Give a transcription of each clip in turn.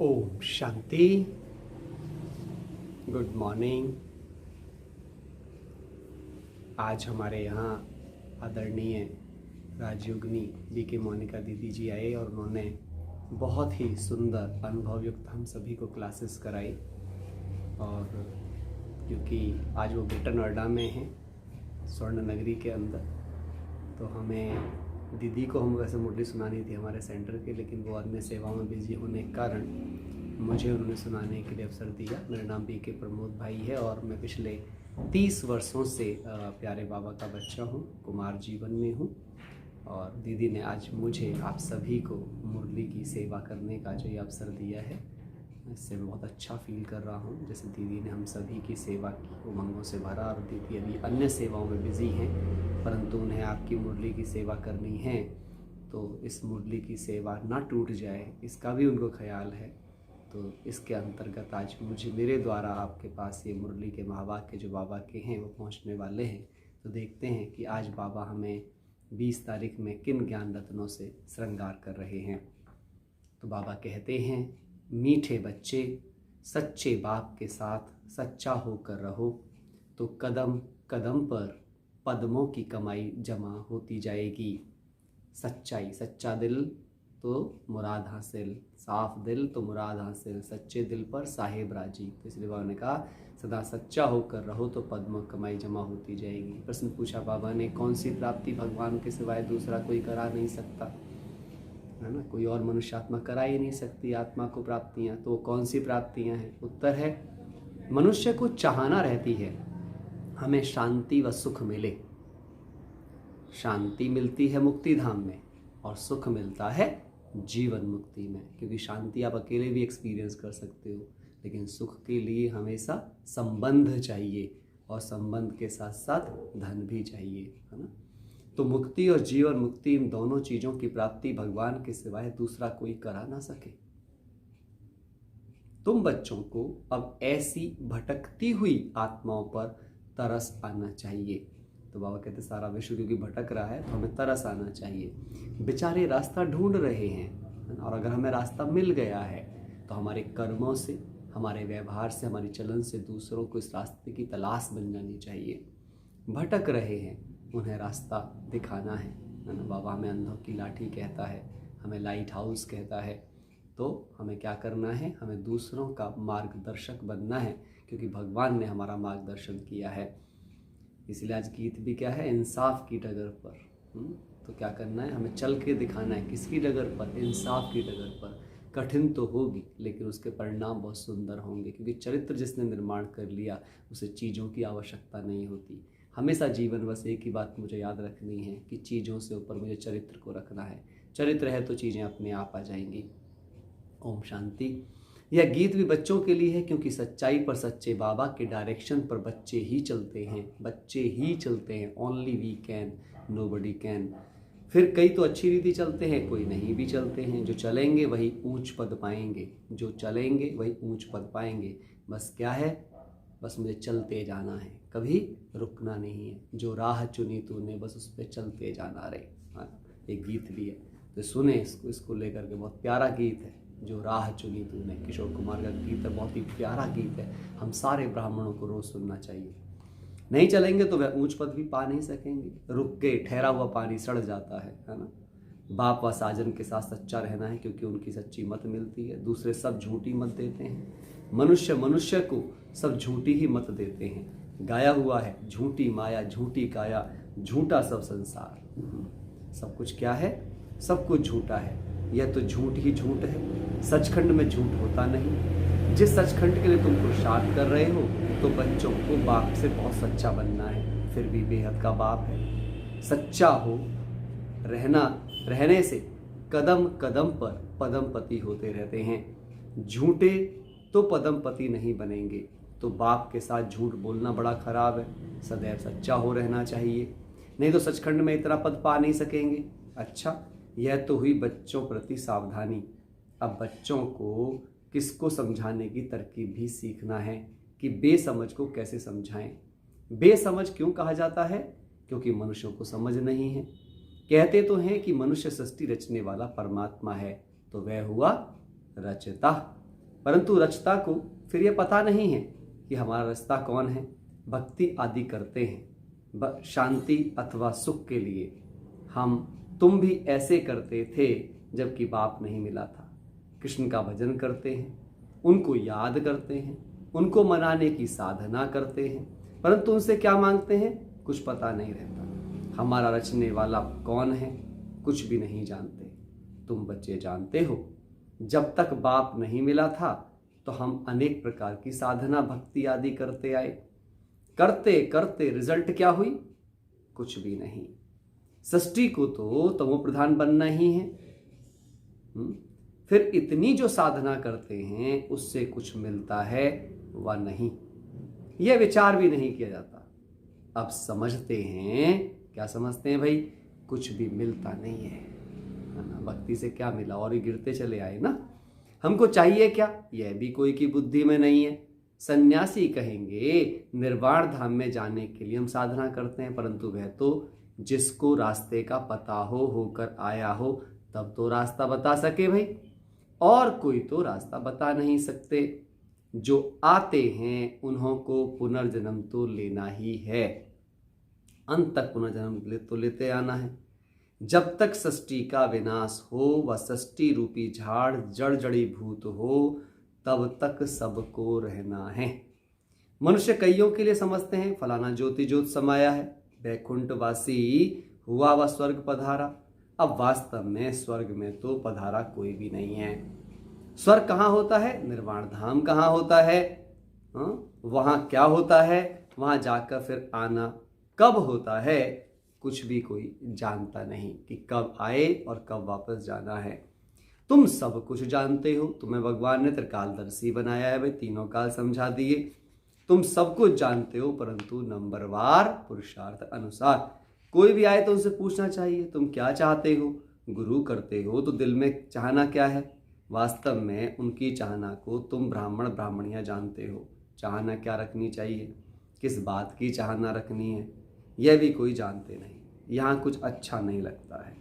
Om Shanti. Good morning. आज हमारे यहाँ आदरणीय राजयोगिनी बीके मोनिका दीदी जी आए और उन्होंने बहुत ही सुंदर अनुभव युक्त हम सभी को क्लासेस कराई। और क्योंकि आज वो ग्रेटर नोएडा में हैं, स्वर्ण नगरी के अंदर, तो हमें दीदी को हम वैसे मुरली सुनानी थी हमारे सेंटर के, लेकिन वो अन्य सेवाओं में बिजी होने के कारण मुझे उन्होंने सुनाने के लिए अवसर दिया। मेरा नाम बीके प्रमोद भाई है और मैं पिछले 30 वर्षों से प्यारे बाबा का बच्चा हूँ, कुमार जीवन में हूँ। और दीदी ने आज मुझे आप सभी को मुरली की सेवा करने का जो ये अवसर दिया है, इससे मैं बहुत अच्छा फील कर रहा हूँ। जैसे दीदी ने हम सभी की सेवा की उमंगों से भरा, और दीदी अभी अन्य सेवाओं में बिजी हैं, परंतु उन्हें आपकी मुरली की सेवा करनी है, तो इस मुरली की सेवा ना टूट जाए इसका भी उनको ख्याल है। तो इसके अंतर्गत आज मेरे द्वारा आपके पास ये मुरली के महावाक्य जो बाबा के हैं वो पहुँचने वाले हैं। तो देखते हैं कि आज बाबा हमें 20 तारीख में किन ज्ञान रत्नों से श्रृंगार कर रहे हैं। तो बाबा कहते हैं, मीठे बच्चे सच्चे बाप के साथ सच्चा होकर रहो, तो कदम कदम पर पद्मों की कमाई जमा होती जाएगी। सच्चाई, सच्चा दिल तो मुराद हासिल, साफ दिल तो मुराद हासिल, सच्चे दिल पर साहेब राजी। तो इसलिए बाबा ने कहा सदा सच्चा होकर रहो तो पद्म कमाई जमा होती जाएगी। प्रश्न पूछा बाबा ने, कौन सी प्राप्ति भगवान के सिवाय दूसरा कोई करा नहीं सकता, है ना? कोई और मनुष्य आत्मा करा ही नहीं सकती आत्मा को प्राप्तियाँ। तो कौन सी प्राप्तियाँ हैं? उत्तर है, मनुष्य को चाहना रहती है हमें शांति व सुख मिले। शांति मिलती है मुक्ति धाम में और सुख मिलता है जीवन मुक्ति में, क्योंकि शांति आप अकेले भी एक्सपीरियंस कर सकते हो, लेकिन सुख के लिए हमेशा संबंध चाहिए और संबंध के साथ साथ धन भी चाहिए, है ना? तो मुक्ति और जीवन मुक्ति, इन दोनों चीज़ों की प्राप्ति भगवान के सिवाय दूसरा कोई करा ना सके। तुम बच्चों को अब ऐसी भटकती हुई आत्माओं पर तरस आना चाहिए। तो बाबा कहते सारा विश्व क्योंकि भटक रहा है तो हमें तरस आना चाहिए। बेचारे रास्ता ढूंढ रहे हैं, और अगर हमें रास्ता मिल गया है तो हमारे कर्मों से, हमारे व्यवहार से, हमारी चलन से दूसरों को इस रास्ते की तलाश बन जानी चाहिए। भटक रहे हैं, उन्हें रास्ता दिखाना है ना? बाबा हमें अंधों की लाठी कहता है, हमें लाइट हाउस कहता है। तो हमें क्या करना है? हमें दूसरों का मार्गदर्शक बनना है, क्योंकि भगवान ने हमारा मार्गदर्शन किया है। इसलिए आज गीत भी क्या है? इंसाफ की डगर पर। तो क्या करना है? हमें चल के दिखाना है। किसकी डगर पर? इंसाफ की डगर पर। कठिन तो होगी लेकिन उसके परिणाम बहुत सुंदर होंगे, क्योंकि चरित्र जिसने निर्माण कर लिया उसे चीज़ों की आवश्यकता नहीं होती। हमेशा जीवन बस एक ही बात मुझे याद रखनी है कि चीज़ों से ऊपर मुझे चरित्र को रखना है। चरित्र है तो चीज़ें अपने आप आ जाएंगी। ओम शांति। यह गीत भी बच्चों के लिए है, क्योंकि सच्चाई पर सच्चे बाबा के डायरेक्शन पर बच्चे ही चलते हैं, बच्चे ही चलते हैं। Only we can, nobody can. फिर कई तो अच्छी रीति चलते हैं, कोई नहीं भी चलते हैं। जो चलेंगे वही ऊंच पद पाएंगे, जो चलेंगे वही ऊंच पद पाएंगे। बस क्या है? बस मुझे चलते जाना है, कभी रुकना नहीं है। जो राह चुनी तूने बस उस पर चलते जाना रे। हाँ, एक गीत भी है, तो सुने इसको लेकर के। बहुत प्यारा गीत है, जो राह चुनी तूने। किशोर कुमार का गीत है, बहुत ही प्यारा गीत है। हम सारे ब्राह्मणों को रोज सुनना चाहिए। नहीं चलेंगे तो वह ऊंच पद भी पा नहीं सकेंगे। रुक के ठहरा हुआ पानी सड़ जाता है ना? बाप व साजन के साथ सच्चा रहना है, क्योंकि उनकी सच्ची मत मिलती है। दूसरे सब झूठी मत देते हैं। मनुष्य को सब झूठी ही मत देते हैं। गाया हुआ है, झूठी माया झूठी काया, झूठा सब संसार। सब कुछ क्या है? सब कुछ झूठा है। यह तो झूठ ही झूठ है। सचखंड में झूठ होता नहीं। जिस सचखंड के लिए तुम पुरुषार्थ कर रहे हो, तो बच्चों को बाप से बहुत सच्चा बनना है। फिर भी बेहद का बाप है। सच्चा हो रहने से कदम कदम पर पदमपति होते रहते हैं। झूठे तो पदमपति नहीं बनेंगे। तो बाप के साथ झूठ बोलना बड़ा खराब है। सदैव सच्चा हो रहना चाहिए, नहीं तो सचखंड में इतना पद पा नहीं सकेंगे। अच्छा, यह तो हुई बच्चों प्रति सावधानी। अब बच्चों को किसको समझाने की तरकीब भी सीखना है कि बेसमझ को कैसे समझाएं। बेसमझ क्यों कहा जाता है? क्योंकि मनुष्यों को समझ नहीं है। कहते तो हैं कि मनुष्य सृष्टि रचने वाला परमात्मा है, तो वह हुआ रचता। परंतु रचता को फिर ये पता नहीं है कि हमारा रचता कौन है। भक्ति आदि करते हैं शांति अथवा सुख के लिए। तुम भी ऐसे करते थे जबकि बाप नहीं मिला था। कृष्ण का भजन करते हैं, उनको याद करते हैं, उनको मनाने की साधना करते हैं, परंतु उनसे क्या मांगते हैं कुछ पता नहीं रहता। हमारा रचने वाला कौन है कुछ भी नहीं जानते। तुम बच्चे जानते हो, जब तक बाप नहीं मिला था तो हम अनेक प्रकार की साधना भक्ति आदि करते आए। करते करते रिजल्ट क्या हुई? कुछ भी नहीं। सृष्टि को तो तमो प्रधान बनना ही है। फिर इतनी जो साधना करते हैं उससे कुछ मिलता है व नहीं, यह विचार भी नहीं किया जाता। अब समझते हैं, क्या समझते हैं भाई? कुछ भी मिलता नहीं है ना। भक्ति से क्या मिला? और ही गिरते चले आए ना। हमको चाहिए क्या? यह भी कोई की बुद्धि में नहीं है। सन्यासी कहेंगे निर्वाण धाम में जाने के लिए हम साधना करते हैं, परंतु वह तो जिसको रास्ते का पता होकर आया हो तब तो रास्ता बता सके भाई, और कोई तो रास्ता बता नहीं सकते। जो आते हैं उन्हों को पुनर्जन्म तो लेना ही है, अंत तक पुनर्जन्म तो लेते आना है। जब तक सृष्टि का विनाश हो व सृष्टि रूपी झाड़ जड़ जड़ी भूत हो तब तक सबको रहना है। मनुष्य कईयों के लिए समझते हैं फलाना ज्योति ज्योत समाया है, वैकुंठवासी हुआ व स्वर्ग पधारा। अब वास्तव में स्वर्ग में तो पधारा कोई भी नहीं है। स्वर्ग कहाँ होता है? निर्वाण धाम कहाँ होता है? वहाँ क्या होता है? वहाँ जाकर फिर आना कब होता है कुछ भी कोई जानता नहीं कि कब आए और कब वापस जाना है। तुम सब कुछ जानते हो, तुम्हें भगवान ने त्रिकालदर्शी बनाया है भाई, तीनों काल समझा दिए। तुम सब कुछ जानते हो, परंतु नंबरवार पुरुषार्थ अनुसार कोई भी आए तो उनसे पूछना चाहिए तुम क्या चाहते हो। गुरु करते हो तो दिल में चाहना क्या है? वास्तव में उनकी चाहना को तुम ब्राह्मण ब्राह्मणियाँ जानते हो। चाहना क्या रखनी चाहिए, किस बात की चाहना रखनी है, यह भी कोई जानते नहीं। यहाँ कुछ अच्छा नहीं लगता है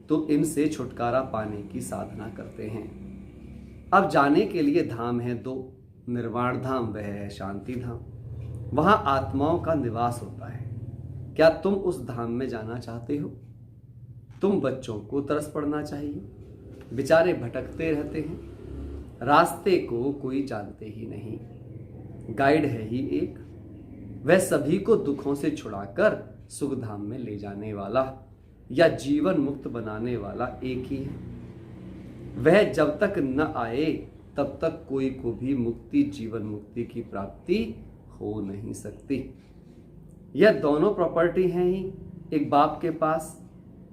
तो इनसे छुटकारा पाने की साधना करते हैं। अब जाने के लिए धाम है दो, निर्वाण धाम वह है शांति धाम। वहाँ आत्माओं का निवास होता है। क्या तुम उस धाम में जाना चाहते हो? तुम बच्चों को तरस पड़ना चाहिए, बेचारे भटकते रहते हैं, रास्ते को कोई जानते ही नहीं। गाइड है ही एक, वह सभी को दुखों से छुड़ाकर सुख धाम में ले जाने वाला या जीवन मुक्त बनाने वाला एक ही है। वह जब तक न आए तब तक कोई को भी मुक्ति जीवन मुक्ति की प्राप्ति हो नहीं सकती। यह दोनों प्रॉपर्टी हैं ही एक बाप के पास।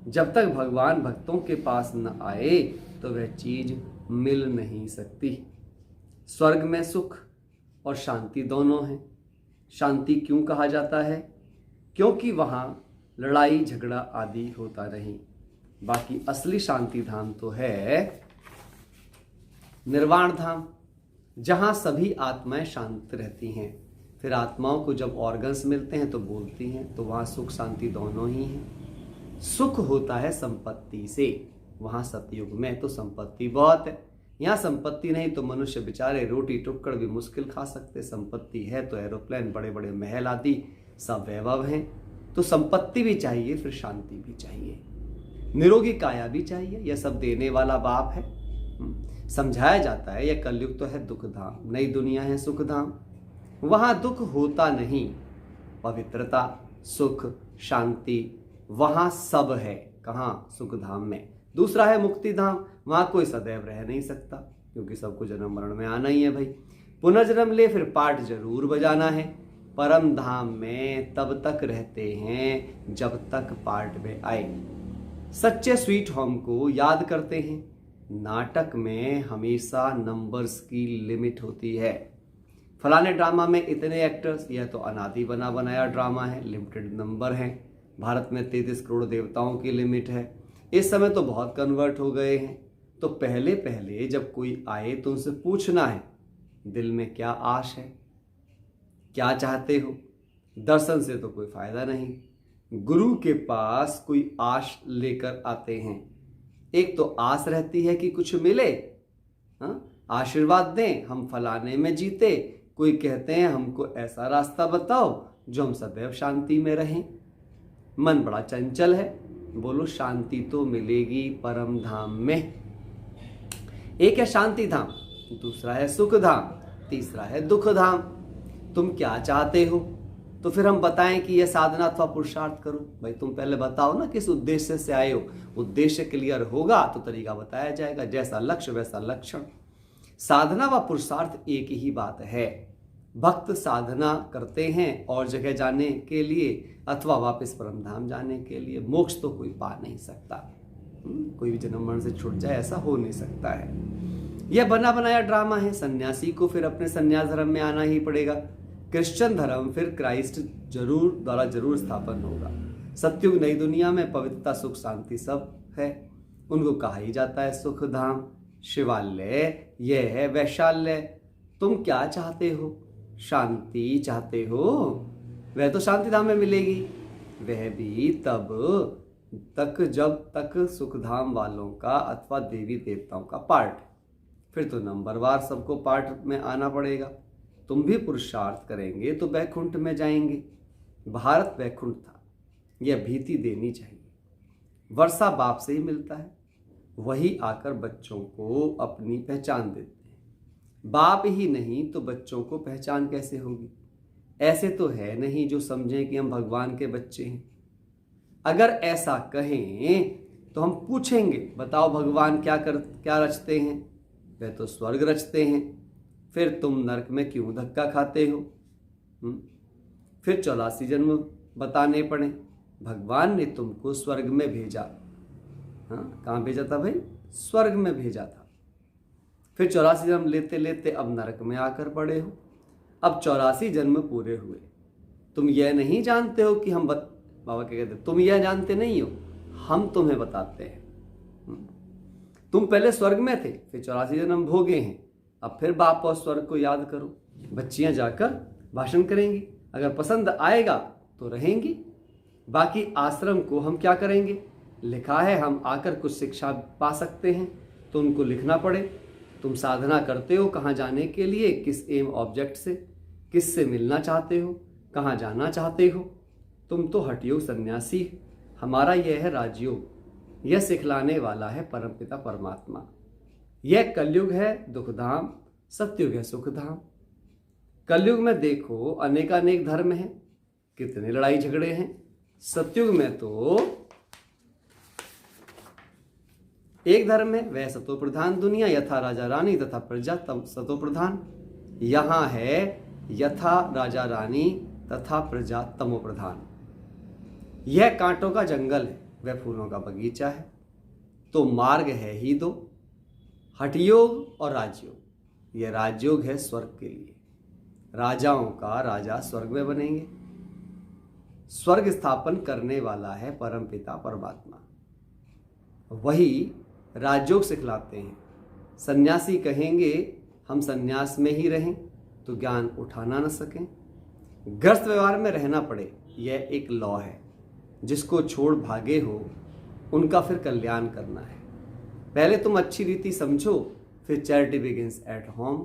जब तक भगवान भक्तों के पास न आए तो वह चीज मिल नहीं सकती। स्वर्ग में सुख और शांति दोनों हैं। शांति क्यों कहा जाता है? क्योंकि वहाँ लड़ाई झगड़ा आदि होता नहीं। बाकी असली शांति धाम तो है निर्वाण धाम, जहाँ सभी आत्माएं शांत रहती हैं। फिर आत्माओं को जब ऑर्गन्स मिलते हैं तो बोलती हैं, तो वहाँ सुख शांति दोनों ही हैं। सुख होता है संपत्ति से, वहाँ सतयुग में तो संपत्ति बहुत है। यहाँ संपत्ति नहीं तो मनुष्य बेचारे रोटी टुक्कड़ भी मुश्किल खा सकते। संपत्ति है तो एरोप्लेन बड़े बड़े महल आदि सब वैभव हैं। तो संपत्ति भी चाहिए, फिर शांति भी चाहिए, निरोगी काया भी चाहिए। यह सब देने वाला बाप है। समझाया जाता है यह कलयुग तो है दुख धाम, नई दुनिया है सुख धाम। वहाँ दुख होता नहीं, पवित्रता सुख शांति वहाँ सब है। कहाँ? सुख धाम में। दूसरा है मुक्ति धाम, वहाँ कोई सदैव रह नहीं सकता क्योंकि सबको जन्म मरण में आना ही है भाई। पुनर्जन्म ले फिर पाठ जरूर बजाना है। परम धाम में तब तक रहते हैं जब तक पार्ट में आए। सच्चे स्वीट होम को याद करते हैं। नाटक में हमेशा नंबर्स की लिमिट होती है। फलाने ड्रामा में इतने एक्टर्स, यह तो अनादि बना बनाया ड्रामा है, लिमिटेड नंबर हैं। भारत में 33 करोड़ देवताओं की लिमिट है। इस समय तो बहुत कन्वर्ट हो गए हैं। तो पहले पहले जब कोई आए तो उनसे पूछना है दिल में क्या आश है, क्या चाहते हो। दर्शन से तो कोई फायदा नहीं। गुरु के पास कोई आश लेकर आते हैं। एक तो आस रहती है कि कुछ मिले, आशीर्वाद दें हम फलाने में जीते, कोई कहते हैं हमको ऐसा रास्ता बताओ जो हम सदैव शांति में रहें। मन बड़ा चंचल है, बोलो शांति तो मिलेगी परम धाम में। एक है शांति धाम, दूसरा है सुख धाम, तीसरा है दुख धाम। तुम क्या चाहते हो? तो फिर हम बताएं कि यह साधना अथवा पुरुषार्थ करो। भाई तुम पहले बताओ ना किस उद्देश्य से आए हो। उद्देश्य क्लियर होगा तो तरीका बताया जाएगा, जैसा लक्ष्य वैसा लक्षण। साधना व पुरुषार्थ एक ही बात है। भक्त साधना करते हैं और जगह जाने के लिए अथवा वापस परम धाम जाने के लिए। मोक्ष तो कोई पा नहीं सकता, कोई भी जन्म मरण से छूट जाए ऐसा हो नहीं सकता है। यह बना बनाया ड्रामा है। सन्यासी को फिर अपने सन्यास धर्म में आना ही पड़ेगा। क्रिश्चियन धर्म फिर क्राइस्ट जरूर स्थापन होगा। सतयुग नई दुनिया में पवित्रता सुख शांति सब है, उनको कहा ही जाता है सुख धाम। शिवालय यह है वैशाल्य। तुम क्या चाहते हो? शांति चाहते हो? वह तो शांति धाम में मिलेगी, वह भी तब तक जब तक सुखधाम वालों का अथवा देवी देवताओं का पाठ। फिर तो नंबरवार सबको पाठ में आना पड़ेगा। तुम भी पुरुषार्थ करेंगे तो वैकुंठ में जाएंगे। भारत वैकुंठ था, यह भीति देनी चाहिए। वर्षा बाप से ही मिलता है, वही आकर बच्चों को अपनी पहचान देते हैं। बाप ही नहीं तो बच्चों को पहचान कैसे होगी? ऐसे तो है नहीं जो समझें कि हम भगवान के बच्चे हैं। अगर ऐसा कहें तो हम पूछेंगे बताओ भगवान क्या रचते हैं? वे तो स्वर्ग रचते हैं, फिर तुम नरक में क्यों धक्का खाते हो? फिर 84 जन्म बताने पड़े। भगवान ने तुमको स्वर्ग में भेजा। हाँ, कहाँ भेजा था भाई? स्वर्ग में भेजा था। फिर 84 जन्म लेते लेते अब नरक में आकर पड़े हो। अब 84 जन्म पूरे हुए। तुम यह नहीं जानते हो कि हम बाबा क्या कहते, तुम यह जानते नहीं हो, हम तुम्हें बताते हैं। तुम पहले स्वर्ग में थे, फिर 84 जन्म भोगे हैं, अब फिर बाप और स्वर्ग को याद करो। बच्चियां जाकर भाषण करेंगी, अगर पसंद आएगा तो रहेंगी, बाकी आश्रम को हम क्या करेंगे? लिखा है हम आकर कुछ शिक्षा पा सकते हैं तो उनको लिखना पड़े। तुम साधना करते हो कहाँ जाने के लिए, किस एम ऑब्जेक्ट से, किससे मिलना चाहते हो, कहाँ जाना चाहते हो? तुम तो हठयोग सन्यासी। हमारा यह है राजयोग, यह सिखलाने वाला है परमपिता परमात्मा। यह कलयुग है दुखधाम, सतयुग है सुखधाम। कलयुग में देखो अनेकानेक धर्म हैं, कितने लड़ाई झगड़े हैं। सतयुग में तो एक धर्म है, वह सतो प्रधान दुनिया, यथा राजा रानी तथा प्रजा सतो प्रधान। यहां है यथा राजा रानी तथा प्रजा तमो प्रधान। यह कांटों का जंगल है, वह फूलों का बगीचा है। तो मार्ग है ही दो, हठयोग और राजयोग। यह राजयोग है स्वर्ग के लिए। राजाओं का राजा स्वर्ग में बनेंगे। स्वर्ग स्थापन करने वाला है परमपिता परमात्मा, वही राजयोग सिखलाते हैं। सन्यासी कहेंगे हम सन्यास में ही रहें तो ज्ञान उठाना न सकें, ग्रस्त व्यवहार में रहना पड़े। यह एक लॉ है, जिसको छोड़ भागे हो उनका फिर कल्याण करना है। पहले तुम अच्छी रीति समझो, फिर चैरिटी बिगिंस एट होम।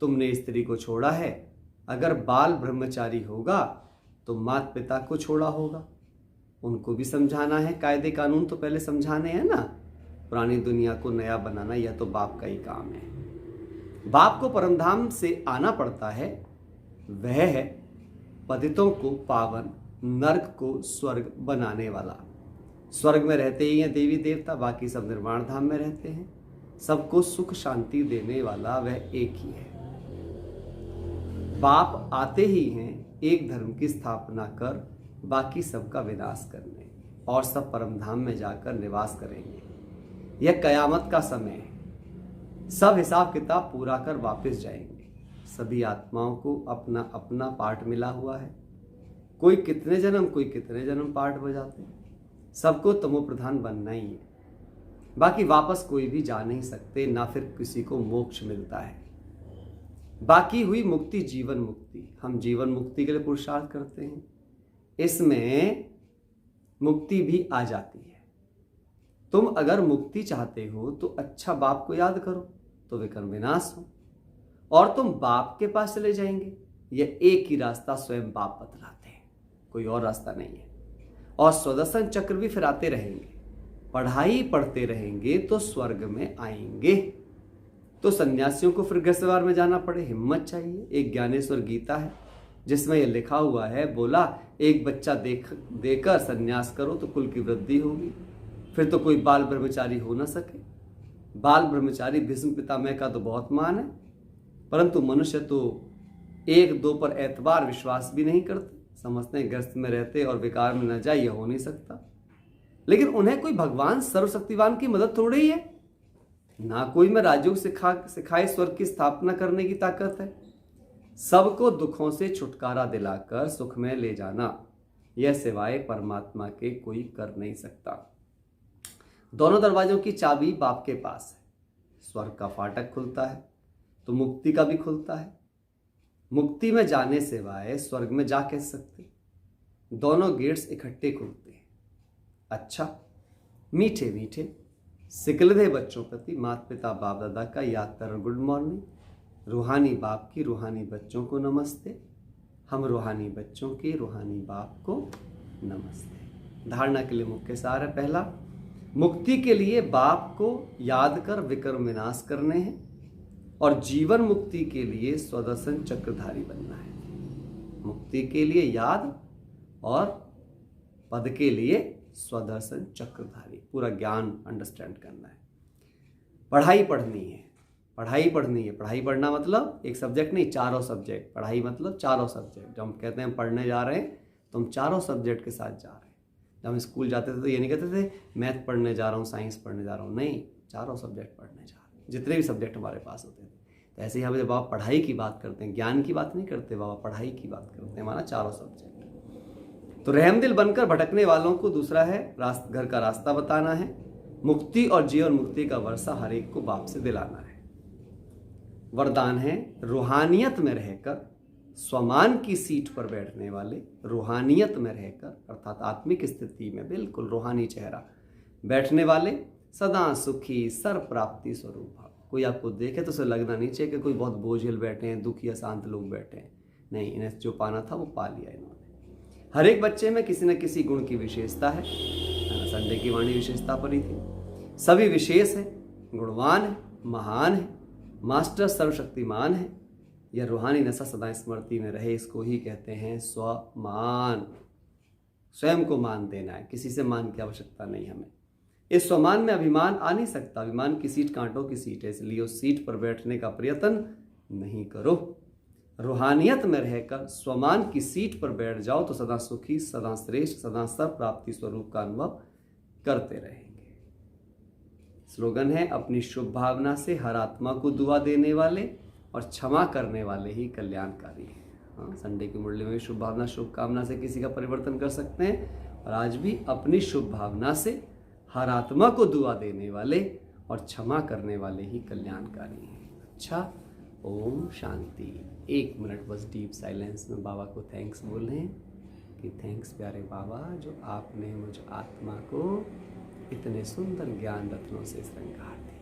तुमने स्त्री को छोड़ा है, अगर बाल ब्रह्मचारी होगा तो माता पिता को छोड़ा होगा, उनको भी समझाना है। कायदे कानून तो पहले समझाने हैं ना। पुरानी दुनिया को नया बनाना यह तो बाप का ही काम है। बाप को परमधाम से आना पड़ता है, वह है पतितों को पावन, नरक को स्वर्ग बनाने वाला। स्वर्ग में रहते ही हैं देवी देवता, बाकी सब निर्वाण धाम में रहते हैं। सबको सुख शांति देने वाला वह एक ही है। बाप आते ही हैं एक धर्म की स्थापना कर बाकी सबका विनाश करने, और सब परमधाम में जाकर निवास करेंगे। यह कयामत का समय है, सब हिसाब किताब पूरा कर वापस जाएंगे। सभी आत्माओं को अपना अपना पाठ मिला हुआ है। कोई कितने जन्म पाठ बजाते हैं। सबको तमो प्रधान बनना ही है, बाकी वापस कोई भी जा नहीं सकते, ना फिर किसी को मोक्ष मिलता है। बाकी हुई मुक्ति जीवन मुक्ति। हम जीवन मुक्ति के लिए पुरुषार्थ करते हैं, इसमें मुक्ति भी आ जाती है। तुम अगर मुक्ति चाहते हो तो अच्छा बाप को याद करो, तो विकर्म विनाश हो, और तुम बाप के पास चले जाएंगे। यह एक ही रास्ता स्वयं बाप बतलाते हैं, कोई और रास्ता नहीं है। और स्वदर्शन चक्र भी फिर आते रहेंगे, पढ़ाई पढ़ते रहेंगे तो स्वर्ग में आएंगे। तो सन्यासियों को फिर गृहस्थ में जाना पड़े, हिम्मत चाहिए। एक ज्ञानेश्वर गीता है जिसमें यह लिखा हुआ है, बोला एक बच्चा देकर सन्यास करो तो कुल की वृद्धि होगी। फिर तो कोई बाल ब्रह्मचारी हो ना सके। बाल ब्रह्मचारी भीष्म पितामह का तो बहुत मान है, परंतु मनुष्य तो एक दो पर एतबार विश्वास भी नहीं करते, समझते हैं ग्रस्त में रहते और विकार में न जाए, यह हो नहीं सकता। लेकिन उन्हें कोई भगवान सर्वशक्तिवान की मदद थोड़ी ही है, ना कोई में राजयोग सिखाए स्वर्ग की स्थापना करने की ताकत है। सबको दुखों से छुटकारा दिलाकर सुख में ले जाना, यह सिवाय परमात्मा के कोई कर नहीं सकता। दोनों दरवाजों की चाबी बाप के पास है। स्वर्ग का फाटक खुलता है तो मुक्ति का भी खुलता है। मुक्ति में जाने सिवाय स्वर्ग में जा कैसे सकते, दोनों गेट्स इकट्ठे खुलते हैं। अच्छा, मीठे मीठे सिकलधे बच्चों प्रति माता पिता बाप दादा का याद कर गुड मॉर्निंग। रूहानी बाप की रूहानी बच्चों को नमस्ते। हम रूहानी बच्चों के रूहानी बाप को नमस्ते। धारणा के लिए मुख्य सार है, पहला, मुक्ति के लिए बाप को याद कर विकर्म विनाश करने हैं, और जीवन मुक्ति के लिए स्वदर्शन चक्रधारी बनना है। मुक्ति के लिए याद और पद के लिए स्वदर्शन चक्रधारी, पूरा ज्ञान अंडरस्टैंड करना है। पढ़ाई पढ़नी है, पढ़ाई पढ़नी है। पढ़ाई पढ़ना मतलब एक सब्जेक्ट नहीं, चारों सब्जेक्ट। पढ़ाई मतलब चारों सब्जेक्ट। जब हम कहते हैं पढ़ने जा रहे हैं तो हम चारों सब्जेक्ट के साथ जा रहे हैं। जब हम स्कूल जाते थे तो ये नहीं कहते थे मैथ पढ़ने जा रहा हूँ, साइंस पढ़ने जा रहा हूँ, नहीं, चारों सब्जेक्ट पढ़ने जा रहे हैं, जितने भी सब्जेक्ट हमारे पास होते थे। तो ऐसे ही हम जब बाबा पढ़ाई की बात करते हैं, ज्ञान की बात नहीं करते, बाबा पढ़ाई की बात करते हैं, हमारा चारों सब्जेक्ट। तो रहमदिल बनकर भटकने वालों को दूसरा है घर का रास्ता बताना है। मुक्ति और जीवन मुक्ति का वर्षा हर एक को बाप से दिलाना है। वरदान है रूहानियत में रहकर स्वमान की सीट पर बैठने वाले, रूहानियत में रहकर अर्थात आत्मिक स्थिति में बिल्कुल रूहानी चेहरा बैठने वाले सदा सुखी सर प्राप्ति स्वरूप भाव। कोई आपको देखे तो उसे लगना नहीं चाहिए कि कोई बहुत बोझिल बैठे हैं, दुखी अशांत लोग बैठे हैं। नहीं, इन्हें जो पाना था वो पा लिया इन्होंने। हर एक बच्चे में किसी न किसी गुण की विशेषता है। संडे की वाणी विशेषता पर ही थी। सभी विशेष है, गुणवान है, महान है, मास्टर सर्वशक्तिमान है। यह रूहानी नशा सदा स्मृति में रहे, इसको ही कहते हैं स्वमान। स्वयं को मान देना है, किसी से मान की आवश्यकता नहीं हमें। इस स्वमान में अभिमान आ नहीं सकता। अभिमान की सीट कांटों की सीट है, इसलिए उस सीट पर बैठने का प्रयत्न नहीं करो। रूहानियत में रहकर स्वमान की सीट पर बैठ जाओ तो सदा सुखी, सदा श्रेष्ठ, सदा सर्व प्राप्ति स्वरूप का अनुभव करते रहेंगे। स्लोगन है, अपनी शुभ भावना से हर आत्मा को दुआ देने वाले और क्षमा करने वाले ही कल्याणकारी हैं। हाँ, संडे की मुरली में भी शुभ भावना शुभकामना से किसी का परिवर्तन कर सकते हैं, और आज भी अपनी शुभ भावना से हर आत्मा को दुआ देने वाले और क्षमा करने वाले ही कल्याणकारी हैं। अच्छा, ओम शांति। 1 मिनट बस डीप साइलेंस में बाबा को थैंक्स बोलें कि थैंक्स प्यारे बाबा, जो आपने मुझ आत्मा को इतने सुंदर ज्ञान रत्नों से श्रृंगार दिया।